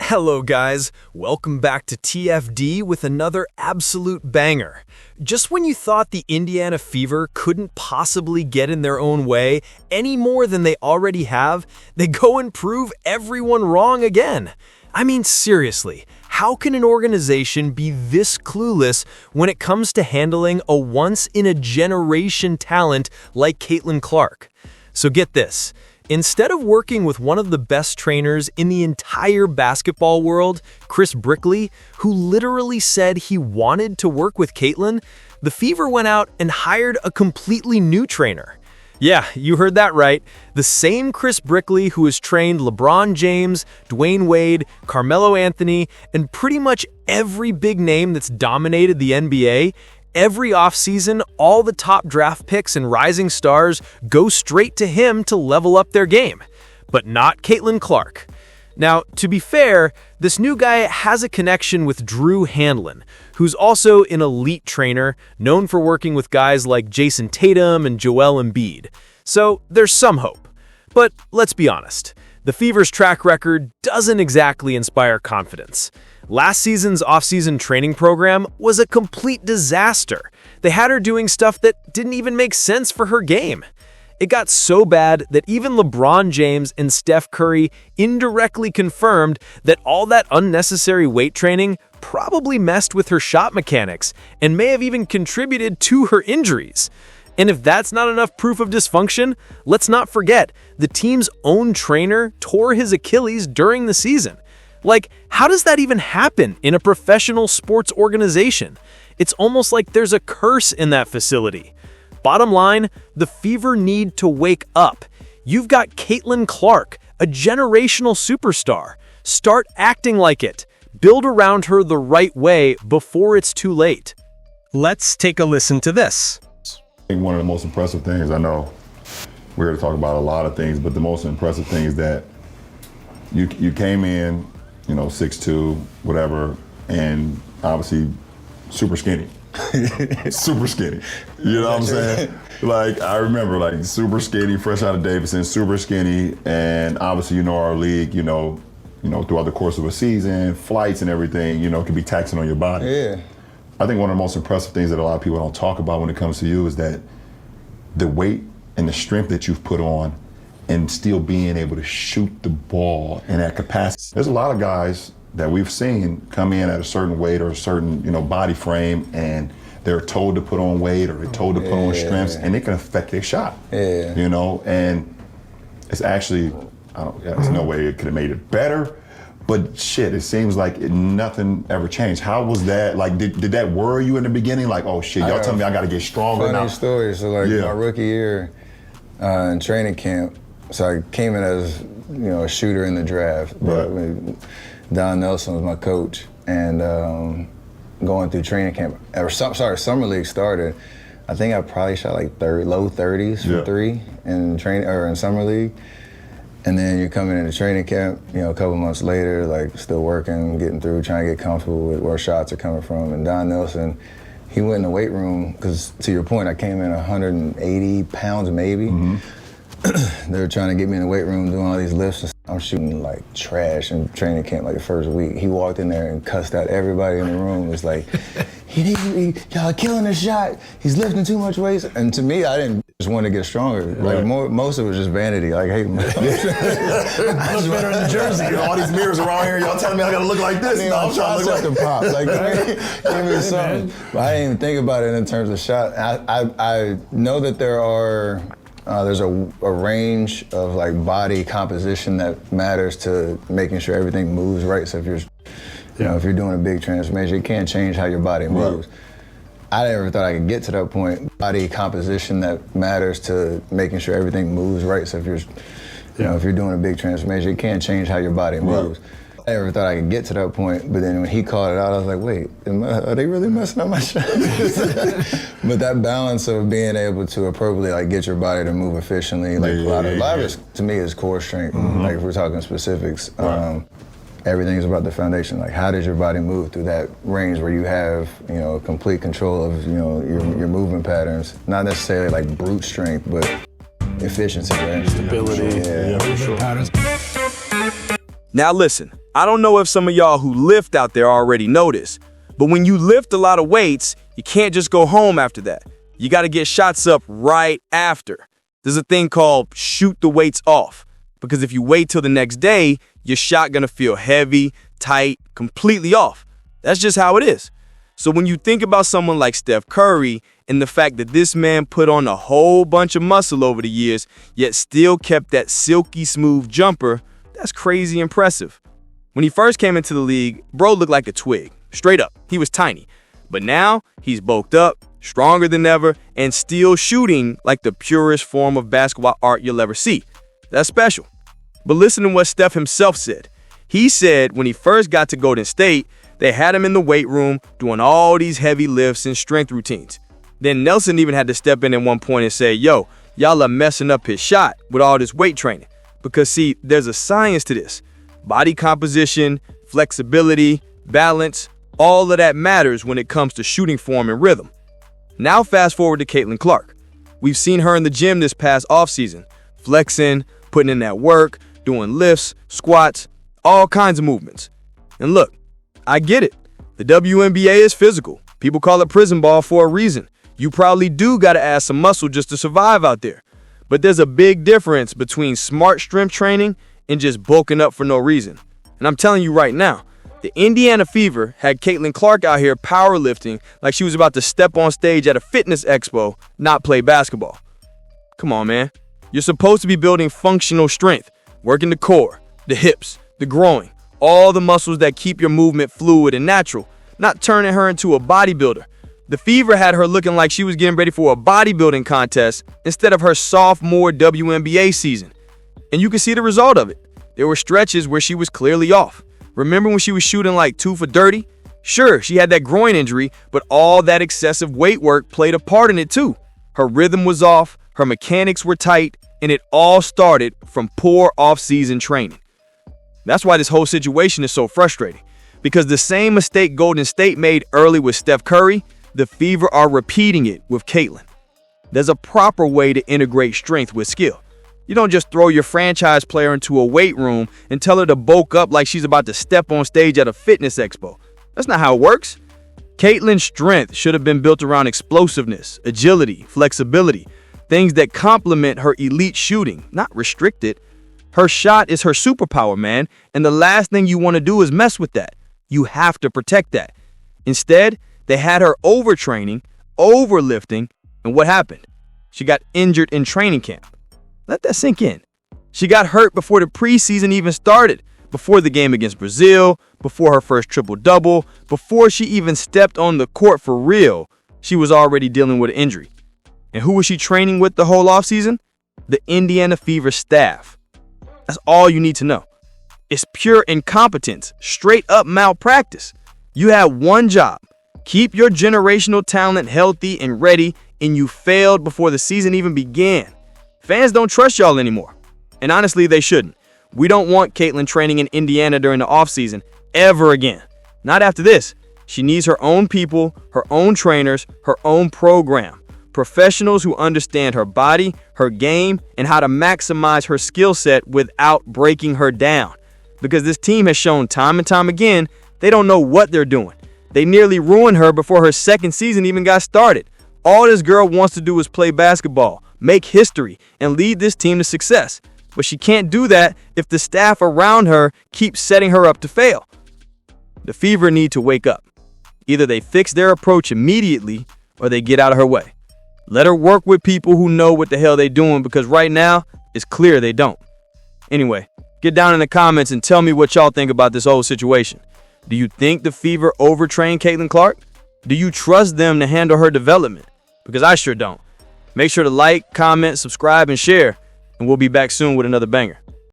Hello guys, welcome back to TFD with another absolute banger. Just when you thought the Indiana Fever couldn't possibly get in their own way any more than they already have, they go and prove everyone wrong again. I mean, seriously, how can an organization be this clueless when it comes to handling a once-in-a-generation talent like Caitlin Clark? So get this. Instead of working with one of the best trainers in the entire basketball world, Chris Brickley, who literally said he wanted to work with Caitlin, the Fever went out and hired a completely new trainer. Yeah, you heard that right. The same Chris Brickley who has trained LeBron James, Dwyane Wade, Carmelo Anthony, and pretty much every big name that's dominated the NBA. Every offseason, all the top draft picks and rising stars go straight to him to level up their game. But not Caitlin Clark. Now, to be fair, this new guy has a connection with Drew Handlin, who's also an elite trainer, known for working with guys like Jason Tatum and Joel Embiid. So there's some hope. But let's be honest, the Fever's track record doesn't exactly inspire confidence. Last season's off-season training program was a complete disaster. They had her doing stuff that didn't even make sense for her game. It got so bad that even LeBron James and Steph Curry indirectly confirmed that all that unnecessary weight training probably messed with her shot mechanics and may have even contributed to her injuries. And if that's not enough proof of dysfunction, let's not forget the team's own trainer tore his Achilles during the season. Like, how does that even happen in a professional sports organization? It's almost like there's a curse in that facility. Bottom line, the Fever need to wake up. You've got Caitlin Clark, a generational superstar. Start acting like it. Build around her the right way before it's too late. Let's take a listen to this. I think one of the most impressive things, I know we're going to talk about a lot of things, but the most impressive thing is that you came in, 6'2", whatever, and obviously super skinny. Super skinny. You know what I'm saying? Like, I remember, super skinny, fresh out of Davidson, super skinny, and obviously, our league, throughout the course of a season, flights and everything, can be taxing on your body. Yeah. I think one of the most impressive things that a lot of people don't talk about when it comes to you is that the weight and the strength that you've put on and still being able to shoot the ball in that capacity. There's a lot of guys that we've seen come in at a certain weight or a certain, body frame, and they're told to put on weight or they're told to put on strengths, and it can affect their shot. Yeah. And it's actually, there's no way it could have made it better, but shit, it seems like nothing ever changed. How was that? Like, did that worry you in the beginning? Like, oh shit, y'all tell me I gotta get stronger now. Funny story. So my rookie year in training camp, so I came in as a shooter in the draft. Right. Don Nelson was my coach, and going through training camp, summer league started. I think I probably shot low 30s from three in summer league. And then you're coming into training camp, a couple months later, still working, getting through, trying to get comfortable with where shots are coming from. And Don Nelson, he went in the weight room, because to your point, I came in 180 pounds maybe. Mm-hmm. They were trying to get me in the weight room, doing all these lifts. And I'm shooting like trash in training camp the first week. He walked in there and cussed out everybody in the room. It was like, y'all killing the shot. He's lifting too much weight. And to me, I didn't just want to get stronger. Most of it was just vanity. Hey, man. I look better in the jersey. All these mirrors around here. Y'all telling me I gotta look like this? No, I'm trying to look like the pop. Give me something. But I didn't even think about it in terms of shot. I know that there's a range of body composition that matters to making sure everything moves right. So if you're doing a big transformation, it can't change how your body moves. Right. I never thought I could get to that point. Body composition that matters to making sure everything moves right. So if you're doing a big transformation, it can't change how your body moves. Right. I never thought I could get to that point, but then when he called it out, I was like, wait, are they really messing up my shot? But that balance of being able to appropriately get your body to move efficiently, a lot of it, to me, is core strength. Mm-hmm. If we're talking specifics, everything's about the foundation. How does your body move through that range where you have, complete control of, your movement patterns? Not necessarily brute strength, but efficiency, right? Stability, yeah, for sure. Patterns. Now listen, I don't know if some of y'all who lift out there already know this, but when you lift a lot of weights, you can't just go home after that. You got to get shots up right after. There's a thing called shoot the weights off, because if you wait till the next day, your shot gonna feel heavy, tight, completely off. That's just how it is. So when you think about someone like Steph Curry and the fact that this man put on a whole bunch of muscle over the years, yet still kept that silky smooth jumper, that's crazy impressive. When he first came into the league, bro looked like a twig. Straight up, he was tiny. But now, he's bulked up, stronger than ever, and still shooting like the purest form of basketball art you'll ever see. That's special. But listen to what Steph himself said. He said when he first got to Golden State, they had him in the weight room doing all these heavy lifts and strength routines. Then Nelson even had to step in at one point and say, yo, y'all are messing up his shot with all this weight training. Because see, there's a science to this. Body composition, flexibility, balance, all of that matters when it comes to shooting form and rhythm. Now fast forward to Caitlin Clark. We've seen her in the gym this past offseason, flexing, putting in that work, doing lifts, squats, all kinds of movements. And look, I get it. The WNBA is physical. People call it prison ball for a reason. You probably do got to add some muscle just to survive out there. But there's a big difference between smart strength training and just bulking up for no reason. And I'm telling you right now, the Indiana Fever had Caitlin Clark out here powerlifting like she was about to step on stage at a fitness expo, not play basketball. Come on, man. You're supposed to be building functional strength, working the core, the hips, the groin, all the muscles that keep your movement fluid and natural, not turning her into a bodybuilder. The Fever had her looking like she was getting ready for a bodybuilding contest instead of her sophomore WNBA season. And you can see the result of it. There were stretches where she was clearly off. Remember when she was shooting like 2 for 30? Sure, she had that groin injury, but all that excessive weight work played a part in it too. Her rhythm was off, her mechanics were tight, and it all started from poor off-season training. That's why this whole situation is so frustrating, because the same mistake Golden State made early with Steph Curry, the Fever are repeating it with Caitlin. There's a proper way to integrate strength with skill. You don't just throw your franchise player into a weight room and tell her to bulk up like she's about to step on stage at a fitness expo. That's not how it works. Caitlin's strength should have been built around explosiveness, agility, flexibility, things that complement her elite shooting, not restrict it. Her shot is her superpower, man, and the last thing you want to do is mess with that. You have to protect that. Instead, they had her overtraining, overlifting, and what happened? She got injured in training camp. Let that sink in. She got hurt before the preseason even started, before the game against Brazil, before her first triple-double, before she even stepped on the court for real. She was already dealing with an injury. And who was she training with the whole offseason? The Indiana Fever staff. That's all you need to know. It's pure incompetence, straight up malpractice. You had one job. Keep your generational talent healthy and ready, and you failed before the season even began. Fans don't trust y'all anymore. And honestly, they shouldn't. We don't want Caitlin training in Indiana during the offseason ever again. Not after this. She needs her own people, her own trainers, her own program. Professionals who understand her body, her game, and how to maximize her skill set without breaking her down. Because this team has shown time and time again, they don't know what they're doing. They nearly ruined her before her second season even got started. All this girl wants to do is play basketball, make history, and lead this team to success. But she can't do that if the staff around her keeps setting her up to fail. The Fever need to wake up. Either they fix their approach immediately or they get out of her way. Let her work with people who know what the hell they're doing, because right now, it's clear they don't. Anyway, get down in the comments and tell me what y'all think about this whole situation. Do you think the Fever overtrained Caitlin Clark? Do you trust them to handle her development? Because I sure don't. Make sure to like, comment, subscribe, and share, and we'll be back soon with another banger.